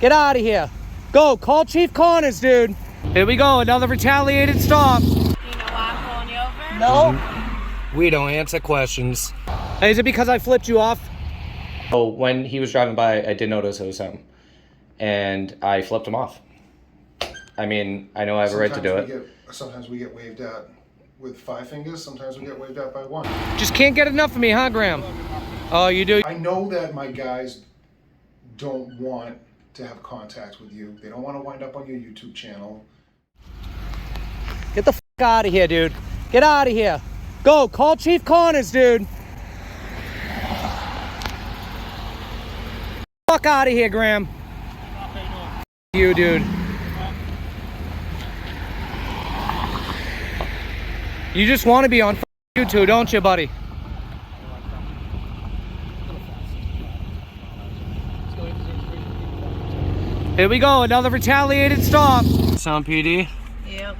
Get out of here. Go, call Chief Connors, dude. Here we go, another retaliated stop. Do you know why I'm pulling you over? No. We don't answer questions. Hey, is it because I flipped you off? Oh, when he was driving by, I did notice it was him. And I flipped him off. I mean, I know I have a right to do it. Sometimes we get waved at with 5 fingers, sometimes we get waved at by 1. Just can't get enough of me, huh, Graham? Oh, you do? I know that my guys don't want to have contact with you. They don't want to wind up on your YouTube channel. Get the f*** out of here, dude. Get out of here. Go, call Chief Connors, dude. Fuck out of here, Graham. You, dude. You just want to be on YouTube, don't you, buddy? Here we go, another retaliated stop. Sound PD? Yep.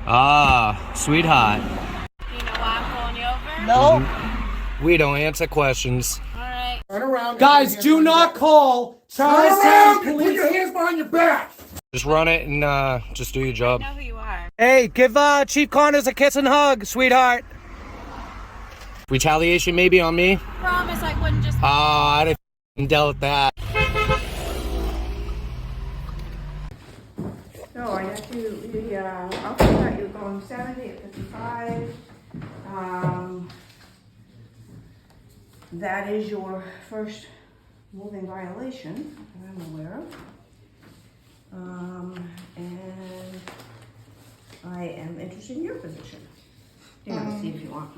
Ah, sweetheart. Do you know why I'm pulling you over? No. We don't answer questions. Alright. Turn around. Guys, do not call Charlestown Put police. your hands behind your back. Just run it and just do your job. I know who you are. Hey, give Chief Connors a kiss and hug, sweetheart. Retaliation maybe on me? Promise I wouldn't just... Oh, I didn't deal with that. So I got you, the officer got you going 70 at 55. That is your first moving violation, that I'm aware of. And I am interested in your position. You know, see if you want.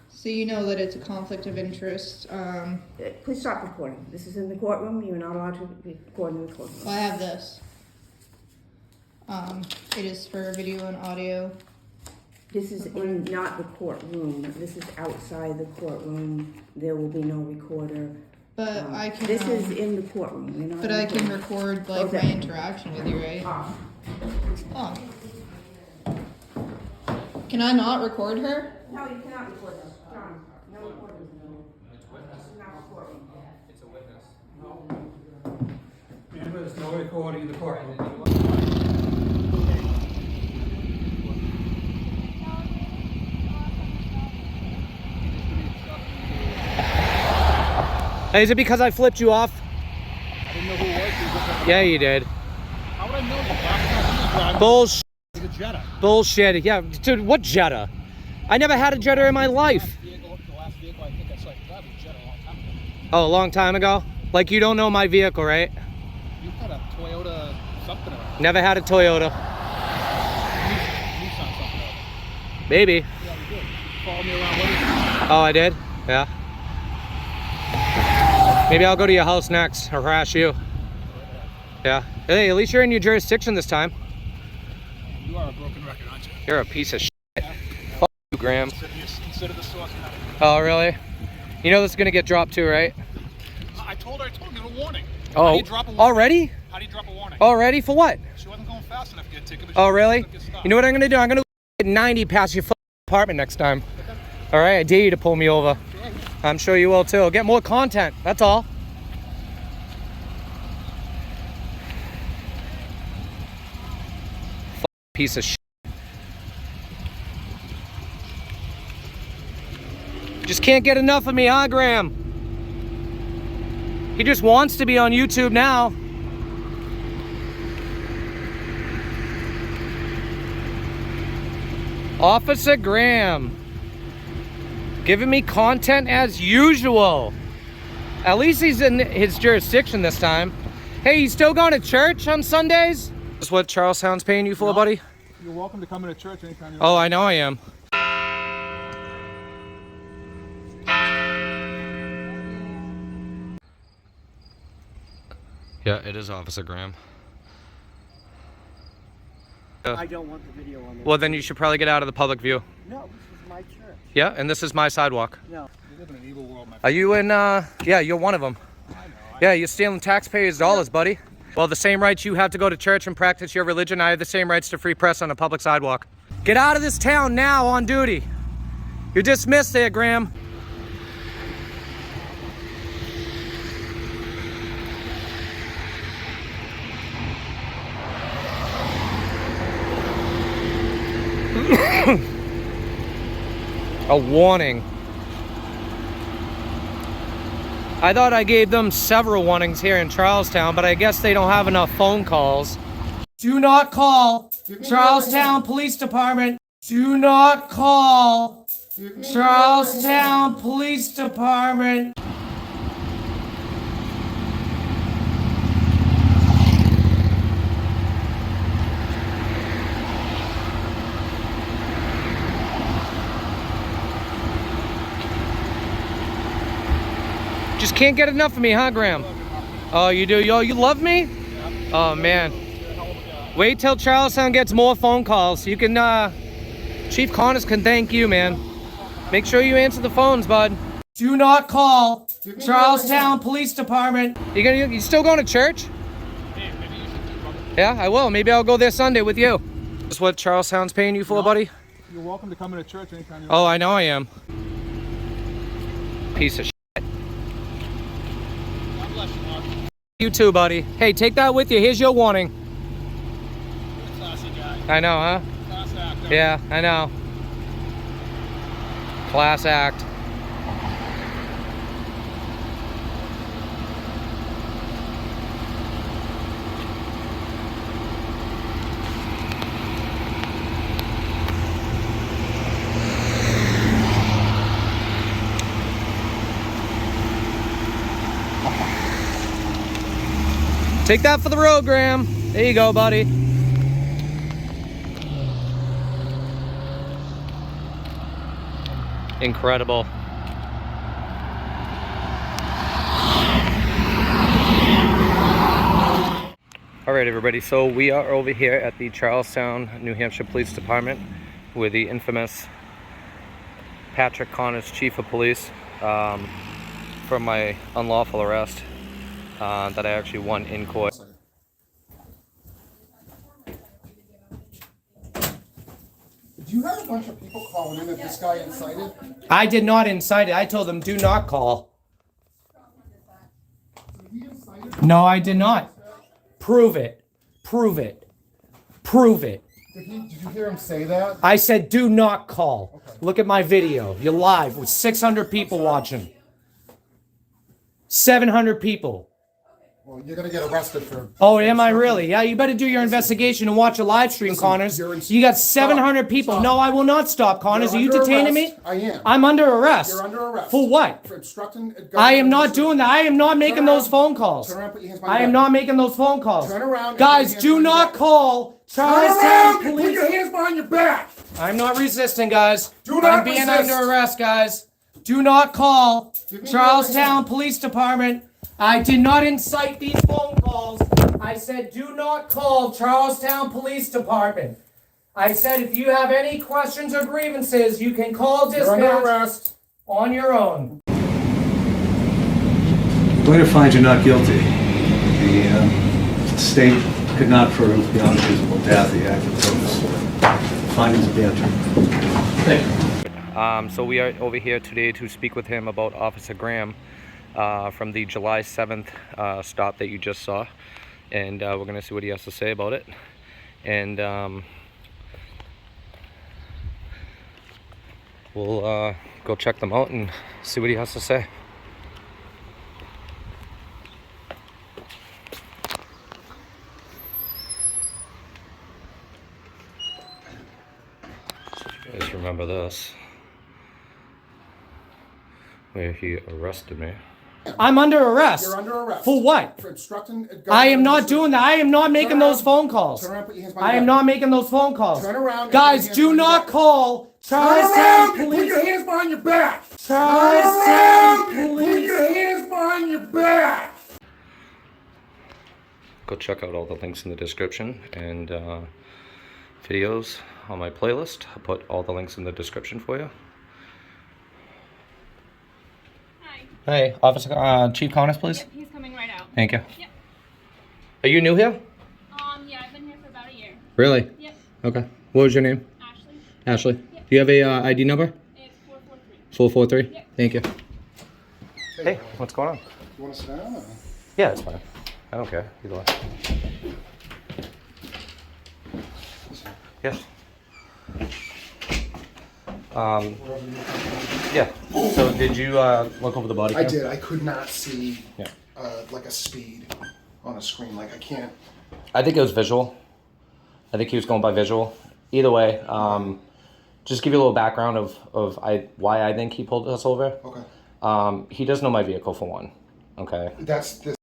So you know that it's a conflict of interest. Please stop recording. This is in the courtroom. You're not allowed to be recording in the courtroom. Well, I have this. It is for video and audio. This is in not the courtroom. This is outside the courtroom. There will be no recorder. But I can. This is in the courtroom. You're not But in I the can courtroom. record like Okay. my interaction with you, right? Oh. Can I not record her? No, you cannot record this. John, no recording. This is not a courtroom. It's a witness. No. And there's no recording in the courtroom. Hey, is it because I flipped you off? I didn't know who it was. Yeah, you did. How would I know you? Bullshit. It's a Jetta. Bullshit. Yeah, dude, what Jetta? I never had a Jetta in my life. The last vehicle I think I saw you drive was a Jetta a long time ago. Oh, a long time ago? Like, you don't know my vehicle, right? You've had a Toyota something or other. Never had a Toyota. Nissan something or other. Maybe. Yeah, you did. You followed me around. What is it? Oh, I did? Yeah. Maybe I'll go to your house next, harass you. Yeah. Hey, at least you're in your jurisdiction this time. You are a broken record, aren't you? You're a piece of shit. Fuck you, Graham. Consider the source. Oh, really? You know this is gonna get dropped too, right? I told her a warning. Oh, How do you drop a warning? already? How do you drop a warning? Already? For what? She wasn't going fast enough to get a ticket. But Oh, she really? was gonna get stopped. You know what I'm gonna do? I'm gonna get 90 past your apartment next time. All right, I dare you to pull me over. I'm sure you will too. Get more content, that's all. Piece of shit. Just can't get enough of me, huh, Graham? He just wants to be on YouTube now. Officer Graham. Giving me content as usual. At least he's in his jurisdiction this time. Hey, you still going to church on Sundays? Is what Charlestown's paying you for, buddy? You're welcome to come into church anytime you want. Oh, I know I am. Yeah, it is Officer Graham. I don't want the video on there. Well, then you should probably get out of the public view. No, this is my church. Yeah, and this is my sidewalk. No. You live in an evil world, my friend. Are you in, yeah, you're one of them. I know. Yeah, you're stealing taxpayers' dollars, buddy. Well, the same rights you have to go to church and practice your religion, I have the same rights to free press on a public sidewalk. Get out of this town now on duty. You're dismissed there, Graham. A warning. I thought I gave them several warnings here in Charlestown, but I guess they don't have enough phone calls. Do not call Charlestown Police Department. Do not call Charlestown Police Department. Just can't get enough of me, huh, Graham? Oh, you do? Yo, you love me? Oh, man. Wait till Charlestown gets more phone calls. You can, Chief Connors can thank you, man. Make sure you answer the phones, bud. Do not call Charlestown Police Department. You still going to church? Yeah, I will. Maybe I'll go there Sunday with you. Is what Charlestown's paying you for, buddy? You're welcome to come into church anytime you want. Oh, I know I am. Piece of shit. God bless you, Mark. You too, buddy. Hey, take that with you. Here's your warning. You're a classy guy. I know, huh? Class act. Yeah, I know. Class act. Take that for the road, Graham. There you go, buddy. Incredible. All right, everybody. So we are over here at the Charlestown, New Hampshire Police Department with the infamous Patrick Connors, Chief of Police, for my unlawful arrest that I actually won in court. Do you have a bunch of people calling in that this guy incited? I did not incite it. I told them do not call. No, I did not. Prove it. Prove it. Prove it. Did you hear him say that? I said do not call. Okay. Look at my video. You're live with 600 people watching. 700 people. Well, you're gonna get arrested for... Oh, am I really? Yeah, you better do your investigation and watch a live stream, Connors. You got 700 people. Stop. No, I will not stop, Connors. Are you You're under detaining arrest. me? I am. I'm under arrest. You're under arrest. For what? For obstructing... I am not doing that. I am not making those phone calls. Turn around, put your hands behind I your am back. not making those phone calls. Turn around. Guys, do not call Turn Charlestown around and put Police. your hands behind your back. I'm not resisting, guys. Do not I'm being resist. under arrest, guys. Do not call Give me Charlestown your Police Department. I did not incite these phone calls. I said do not call Charlestown Police Department. I said if you have any questions or grievances, you can call You're under dispatch arrest. on your own. Going to find you not guilty. The state could not prove beyond reasonable doubt the act of purpose. Findings of the attorney. Thank you. So we are over here today to speak with him about Officer Graham from the July 7th stop that you just saw. And we're going to see what he has to say about it. And we'll go check them out and see what he has to say. Just remember this, where he arrested me. I'm under arrest. You're under arrest. For what? For obstructing... I am not doing that. I am not making those phone calls. Turn around, put your hands behind I your am back. not making those phone calls. Turn around. Guys, do not call Turn around Charlestown and put Police. your hands behind your back. Turn Charlestown around and put Police. your hands behind your back. Go check out all the links in the description and videos on my playlist. I'll put all the links in the description for you. Hi. Hey, Officer Chief Connors, please. Yep, he's coming right out. Thank you. Yep. Are you new here? Yeah, I've been here for about a year. Really? Yep. Okay. What was your name? Ashley. Ashley. Yep. Do you have a ID number? It's 443. 443? Yep. Thank you. Hey, what's going on? You want to sit down? Or? Yeah, it's fine. I don't care. Either way. Yes. wherever you're comfortable. Yeah. So did you look over the body I cam? did. I could not see Yeah. like a speed on a screen. Like I can't. I think it was visual. I think he was going by visual. Either way, just give you a little background of why I think he pulled us over. Okay. He does know my vehicle for one. Okay. That's this.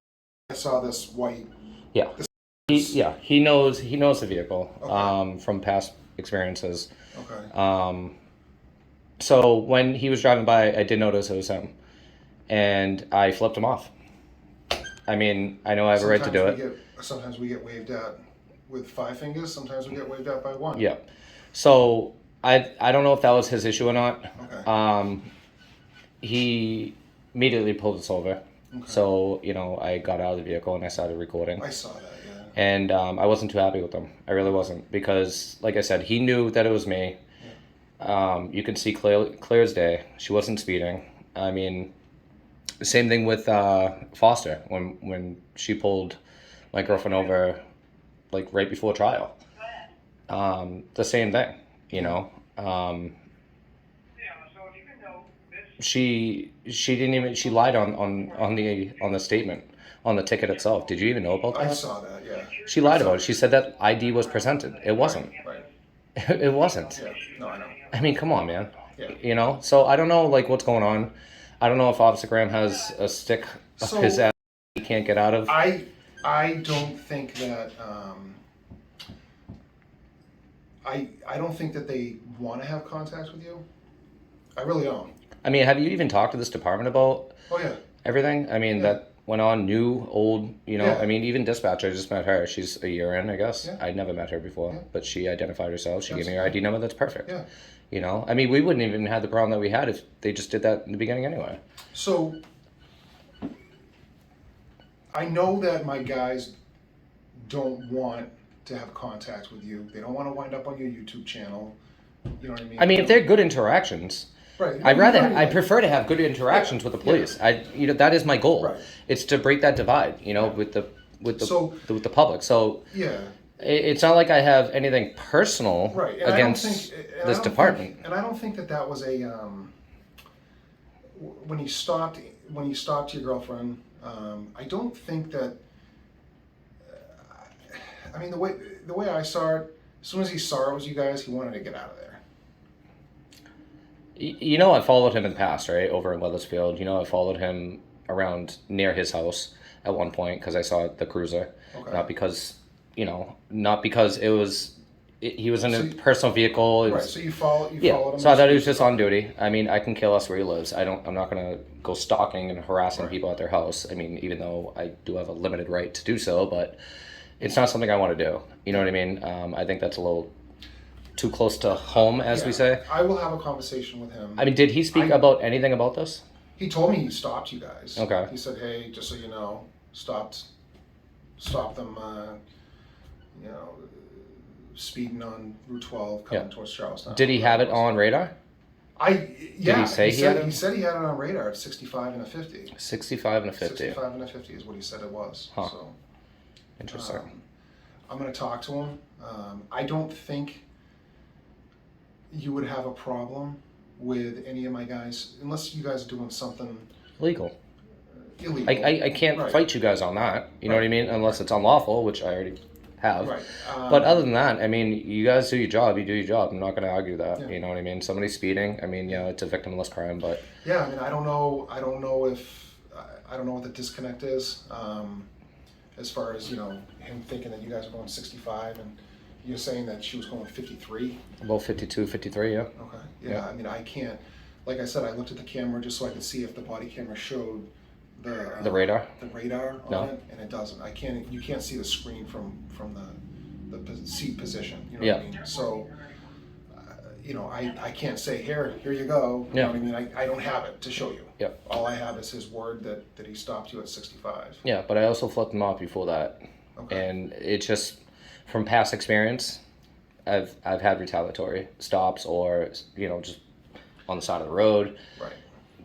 I saw this white. Yeah. He knows the vehicle Okay. from past experiences. Okay. So when he was driving by, I did notice it was him, and I flipped him off. I mean, I know I have a right to do it. Sometimes we get waved at with 5 fingers. Sometimes we get waved at by 1. Yeah. So I don't know if that was his issue or not. Okay. He immediately pulled us over. Okay. So, I got out of the vehicle and I started recording. I saw that. Yeah. And I wasn't too happy with him. I really wasn't. Because, like I said, he knew that it was me. You could see clear as day. She wasn't speeding. I mean, same thing with Foster. When she pulled my girlfriend over, like, right before trial. The same thing, She didn't even. She lied on the statement on the ticket itself. Did you even know about that? I saw that. Yeah. She lied about it. She said that ID was presented. It wasn't. Right. It wasn't. Yeah. No, I know. I mean, come on, man. Yeah. So I don't know like what's going on. I don't know if Officer Graham has a stick up So, his ass he can't get out of. I don't think that. I don't think that they want to have contact with you. I really don't. I mean, have you even talked to this department about Oh yeah. everything? I mean, Yeah. that went on, new, old, Yeah. I mean, even dispatch, I just met her. She's a year in, I guess. Yeah. I'd never met her before, Yeah. but she identified herself. She gave me her Absolutely. ID number. That's perfect. Yeah. I mean, we wouldn't even have the problem that we had if they just did that in the beginning anyway. So I know that my guys don't want to have contact with you. They don't want to wind up on your YouTube channel. You know what I mean? I mean, if they're good interactions, right. I prefer to have good interactions with the police. That is my goal. Right. It's to break that divide, with the So- with the public. So Yeah. it's not like I have anything personal Right. And against this department. And I don't think that was a when you stopped your girlfriend. I don't think that. I mean, the way I saw it, as soon as he saw it was you guys, he wanted to get out of there. I followed him in the past, right, over in Weathersfield. I followed him around near his house at one point because I saw the cruiser. Okay. Not because it was. He was in So a you- personal vehicle. Right. So you followed him. So I thought he was just on duty. I mean, I can kill us where he lives. I'm not gonna go stalking and harassing people at their house. I mean, even though I do have a limited right to do so, but it's not something I want to do. You know what I mean? I think that's a little too close to home, as we say. I will have a conversation with him. I mean, did he speak about anything about this? He told me he stopped you guys. Okay. He said, "Hey, just so you know, stopped them. Speeding on Route 12 coming towards Charlestown." Did he have it on radar? Yeah. he say he had it? He said he had it on radar at 65 and a 50. 65 and a 50. 65 and a 50 is what he said it was. Huh. So Interesting. I'm going to talk to him. I don't think you would have a problem with any of my guys, unless you guys are doing something Legal. illegal. I can't Right. fight you guys on that. You know what I mean? Unless it's unlawful, which I already have. Right. But other than that, I mean, you guys do your job. You do your job. I'm not going to argue that. Yeah. You know what I mean? Somebody's speeding. I mean, it's a victimless crime, but Yeah, I mean, I don't know what the disconnect is, as far as, him thinking that you guys are going 65 and you're saying that she was going 53. about 52, 53, yeah. Okay. Yeah, I mean, I can't, like I said, I looked at the camera just so I could see if the body camera showed the radar? The radar on No. it, and it doesn't. You can't see the screen from the seat position, you know Yeah. what I mean? So, I can't say, here you go, you Yeah. know what I mean? I don't have it to show you. Yeah. All I have is his word that he stopped you at 65. Yeah, but I also flipped him off before that. Okay. And it's just, from past experience, I've had retaliatory stops or, just on the side of the road. Right.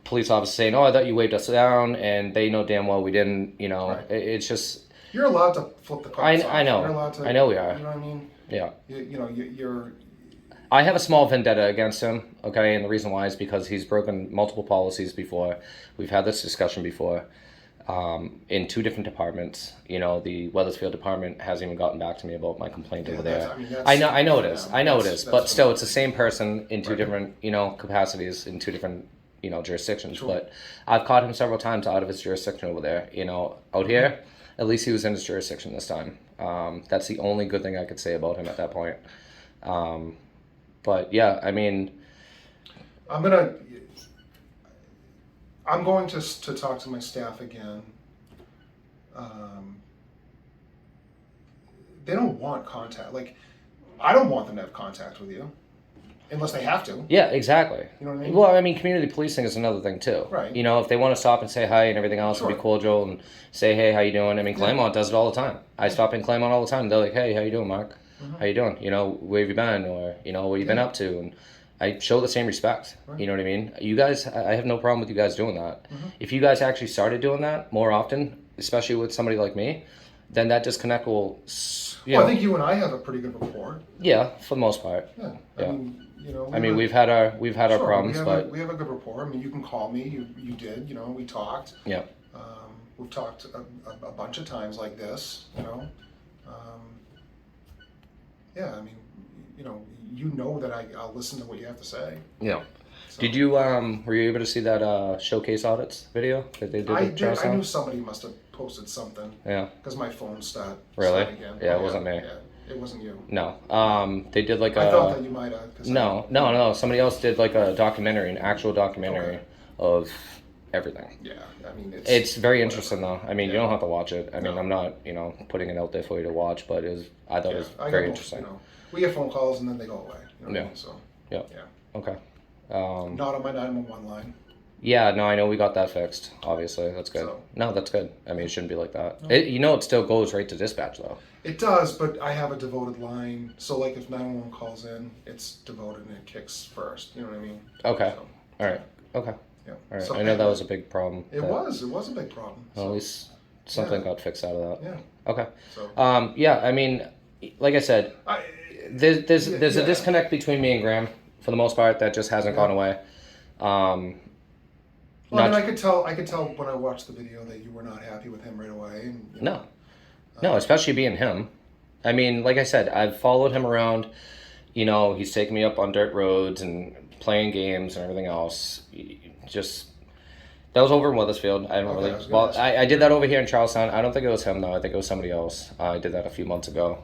Police officers saying, "Oh, I thought you waved us down," and they know damn well we didn't. Right. It's just, You're allowed to flip the cards off. I know. You're allowed to, I know we are. You know what I mean? yeah. You're I have a small vendetta against him, okay? And the reason why is because he's broken multiple policies before. We've had this discussion before in 2 different departments. You know, the Weathersfield department hasn't even gotten back to me about my complaint over there. I know it is. I know it is. But still, it's the same person in 2 different, you know, capacities in 2 different, you know, jurisdictions. Sure. But I've caught him several times out of his jurisdiction over there. You know, out here, at least he was in his jurisdiction this time. That's the only good thing I could say about him at that point. But yeah, I mean, I'm going to talk to my staff again. They don't want contact. Like, I don't want them to have contact with you unless they have to. yeah, exactly. You know what I mean? Well, I mean, community policing is another thing too. Right. You know, if they want to stop and say hi and everything else, and be Sure. cordial and say, hey, how you doing? I mean, Claremont does it all the time. I stop in Claremont all the time. They're like, hey, how you doing, Mark? How you doing? You know, where have you been? Or, you know, what you been up to? And I show the same respect. Right. You know what I mean? You guys, I have no problem with you guys doing that. If you guys actually started doing that more often, especially with somebody like me, then that disconnect will, Well, I think you and I have a pretty good rapport. yeah, for the most part. Yeah. Yeah. I mean, you know. I mean, we've had our Sure, problems, but we have a good rapport. I mean, you can call me. You did. You know, we talked. yeah. We've talked a bunch of times like this. You know. Yeah. I mean, you know that I'll listen to what you have to say. Yeah. So. Did you were you able to see that showcase audits video that they did? I at did. I Charlestown? knew somebody must have posted something. Yeah. Because my phone started. Really? Again. Yeah, it wasn't me. Yeah, it wasn't you. No. They did like I thought that you might have. No. Somebody else did like a documentary, an actual documentary Okay. of everything. Yeah. I mean, It's very interesting though. I mean, you Yeah. don't have to watch it. I mean, No. I'm not, putting it out there for you to watch, but I thought it was I very got interesting. we get phone calls and then they go away. You know what I Yeah. mean? So. Yeah. Yeah. Okay. Not on my 911 line. Yeah, no, I know we got that fixed. Obviously, that's good. So- No, that's good. I mean, it shouldn't be like that. It still goes right to dispatch though. It does, but I have a devoted line. So, like, if 911 calls in, it's devoted and it kicks first. You know what I mean? Okay. So, All right. Okay. yeah. All right. So, I know that was a big problem. It but- was. It was a big problem. Well, at So, least something Yeah. got fixed out of that. yeah. Okay. So. Yeah. I mean, like I said, I, there's Yeah. a disconnect between me and Graham for the most part that just hasn't gone away. well, I not- mean, I could tell when I watched the video that you were not happy with him right away. And, you know, No, especially being him. I mean, like I said, I've followed him around. You know, he's taken me up on dirt roads and playing games and everything else. Just that was over in Weathersfield. I don't Okay, really. I was gonna Well, ask. I did that over here in Charlestown. I don't think it was him though. I think it was somebody else. I did that a few months ago.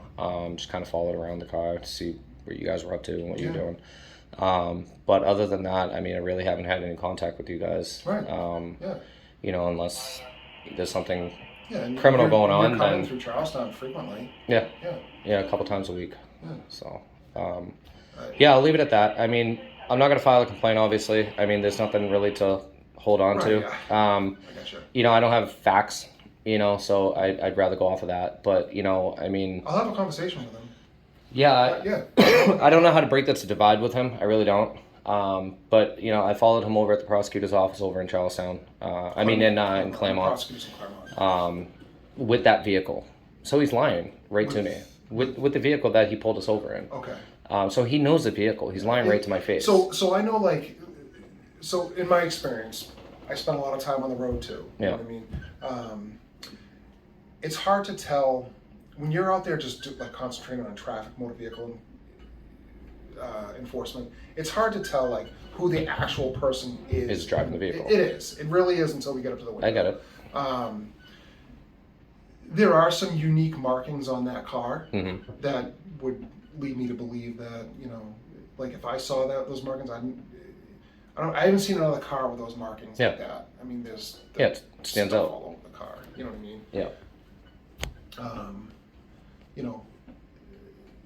Just kind of followed around the car to see what you guys were up to and what you were Yeah. doing. But other than that, I mean, I really haven't had any contact with you guys. Right. Um, yeah. Unless there's something. Yeah. And criminal going you're on, coming then- through Charlestown frequently. Yeah. Yeah. Yeah, a couple times a week. Yeah. So, Right. yeah, I'll leave it at that. I mean, I'm not gonna file a complaint, obviously. I mean, there's nothing really to hold on Right, to. yeah. I got you. I don't have facts, so I'd rather go off of that. But, I mean, I'll have a conversation with him. yeah, Yeah. I don't know how to break this divide with him. I really don't. But, I followed him over at the prosecutor's office over in Charlestown. In Claremont. Prosecutors in Claremont. With that vehicle. So he's lying right to me. With the vehicle that he pulled us over in. Okay. So he knows the vehicle. He's lying right to my face. So I know, like, so in my experience, I spent a lot of time on the road too. You know what I mean? It's hard to tell when you're out there just concentrating on traffic, motor vehicle enforcement. It's hard to tell like who the actual person Is driving the vehicle. It is. It really is until we get up to the window. I get it. There are some unique markings on that car Mm-hmm. that would lead me to believe that, like if I saw those markings, I haven't seen another car with those markings like that. I mean, there's It stands stuff out. all over the car. You know what I mean? Yeah.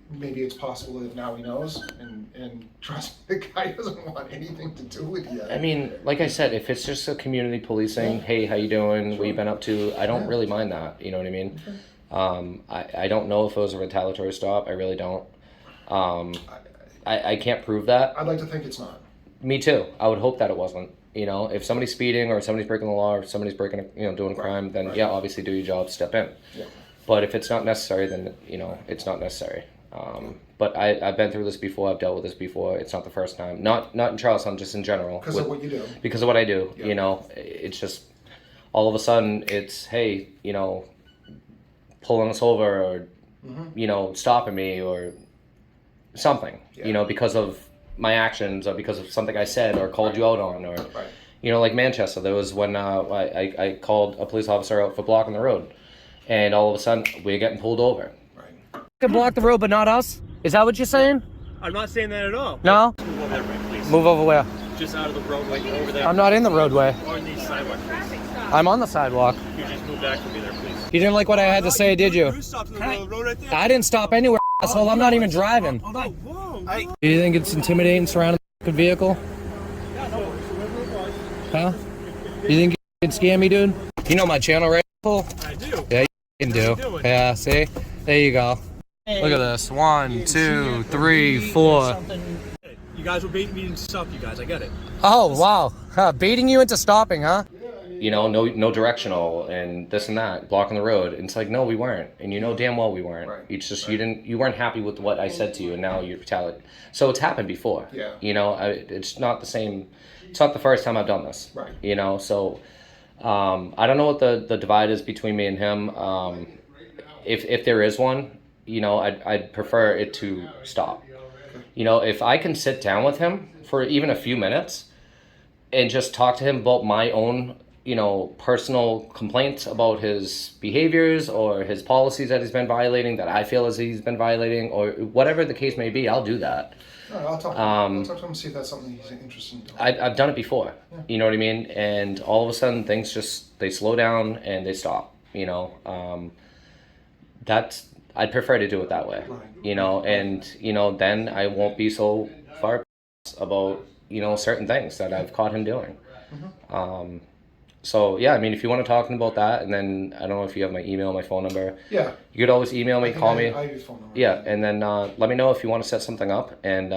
Maybe it's possible that now he knows, and trust me, the guy doesn't want anything to do with you. I mean, like I said, if it's just a community policing, hey, how you doing? What you been up to? I don't really mind that. You know what I mean? I don't know if it was a retaliatory stop. I really don't. I can't prove that. I'd like to think it's not. Me too. I would hope that it wasn't. If somebody's speeding or somebody's breaking the law or somebody's doing a crime, then Right. yeah, obviously do your job, step in. Yeah. But if it's not necessary, then it's not necessary. But I've been through this before. I've dealt with this before. It's not the first time. Not in Charlestown, just in general. Because of what you do. Because of what I do. Yeah. You know, it's just all of a sudden it's, hey, you know, pulling us over or, you know, stopping me or something, you know, because of my actions or because of something I said or called you out on or, you know, like Manchester, there was when I called a police officer out for blocking the road and all of a sudden we're getting pulled over. Right. Can block the road, but not us? Is that what you're saying? I'm not saying that at all. No? Move over there, please. Move over where? Just out of the roadway over there. I'm not in the roadway. On the sidewalk, please. I'm on the sidewalk. You just move back to me there, please. You didn't like what I had to say, did you? You stopped in the road right there. I didn't stop anywhere, asshole. I'm not even driving. Whoa. Do you think it's intimidating surrounding the vehicle? Huh? You think you can scam me, dude? You know my channel, right? I do. Yeah, you can do. Yeah, see? There you go. Look at this. 1, 2, 3, 4. You guys were baiting me into stop you guys. I get it. Oh, wow. Huh, baiting you into stopping, huh? You know, no directional and this and that, blocking the road. And it's like, no, we weren't. And you know damn well we weren't. Right. It's just you weren't happy with what I said to you and now you're retaliating. So it's happened before. Yeah. You know, it's not the same. It's not the first time I've done this. Right. You know, so I don't know what the divide is between me and him. If there is one, you know, I'd prefer it to stop. You know, if I can sit down with him for even a few minutes and just talk to him about my own, you know, personal complaints about his behaviors or his policies that he's been violating, that I feel as he's been violating, or whatever the case may be, I'll do that. All right, I'll talk to him. I'll talk to him and see if that's something he's interested in doing. I've done it before, you know what I mean? And all of a sudden things just, they slow down and they stop, you know? I'd prefer to do it that way, you know, and, you know, then I won't be so far about, you know, certain things that I've caught him doing. So, yeah, I mean, if you want to talk about that, and then, I don't know if you have my email, my phone number. Yeah. You could always email me, call me. I have your phone number. Yeah, and then let me know if you want to set something up, and,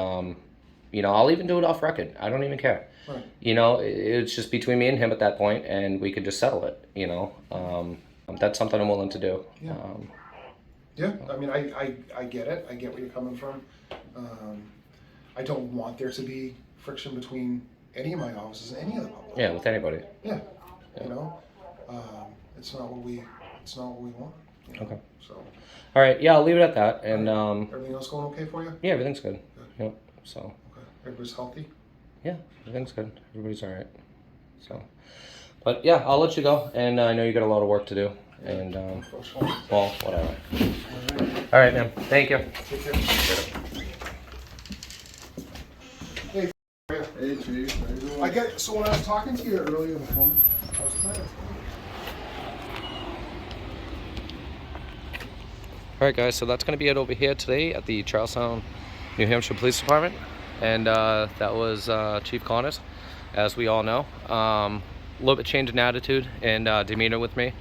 you know, I'll even do it off record. I don't even care. Right. You know, it's just between me and him at that point, and we could just settle it, you know. That's something I'm willing to do. Yeah. Yeah, I mean, I get it. I get where you're coming from. I don't want there to be friction between any of my offices and any of the public. Yeah, with anybody. Yeah, you know, it's not what we want. You know? Okay. So. All right. Yeah, I'll leave it at that. And everything else going okay for you? Yeah, everything's good. Yep. So. Okay. Everybody's healthy. Yeah, everything's good. Everybody's all right. So, but yeah, I'll let you go. And I know you got a lot of work to do. And well, whatever. All right, man. Thank you. Take care. Hey, Chief. So when I was talking to you earlier on the phone, I was trying to. All right, guys. So that's going to be it over here today at the Charlestown, New Hampshire Police Department, and that was Chief Connors, as we all know. A little bit change in attitude and demeanor with me.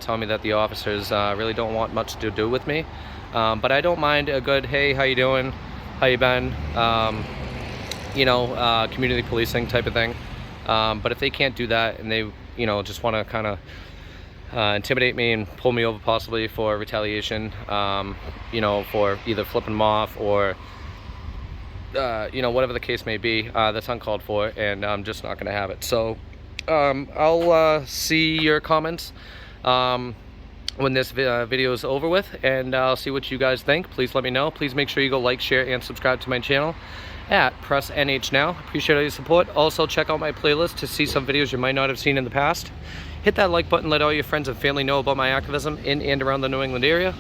Telling me that the officers really don't want much to do with me, but I don't mind a good hey, how you doing, how you been, you know, community policing type of thing. But if they can't do that and they, you know, just want to kind of intimidate me and pull me over possibly for retaliation, you know, for either flipping them off or you know, whatever the case may be, that's uncalled for, and I'm just not going to have it. So I'll see your comments when this video is over with, and I'll see what you guys think. Please let me know. Please make sure you go like, share, and subscribe to my channel at Press NH Now. Appreciate all your support. Also, check out my playlist to see some videos you might not have seen in the past. Hit that like button. Let all your friends and family know about my activism in and around the New England area.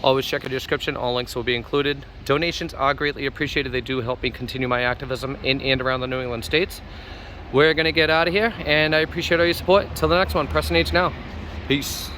Always check the description. All links will be included. Donations are greatly appreciated. They do help me continue my activism in and around the New England states. We're going to get out of here, and I appreciate all your support. Till the next one, Press NH Now. Peace.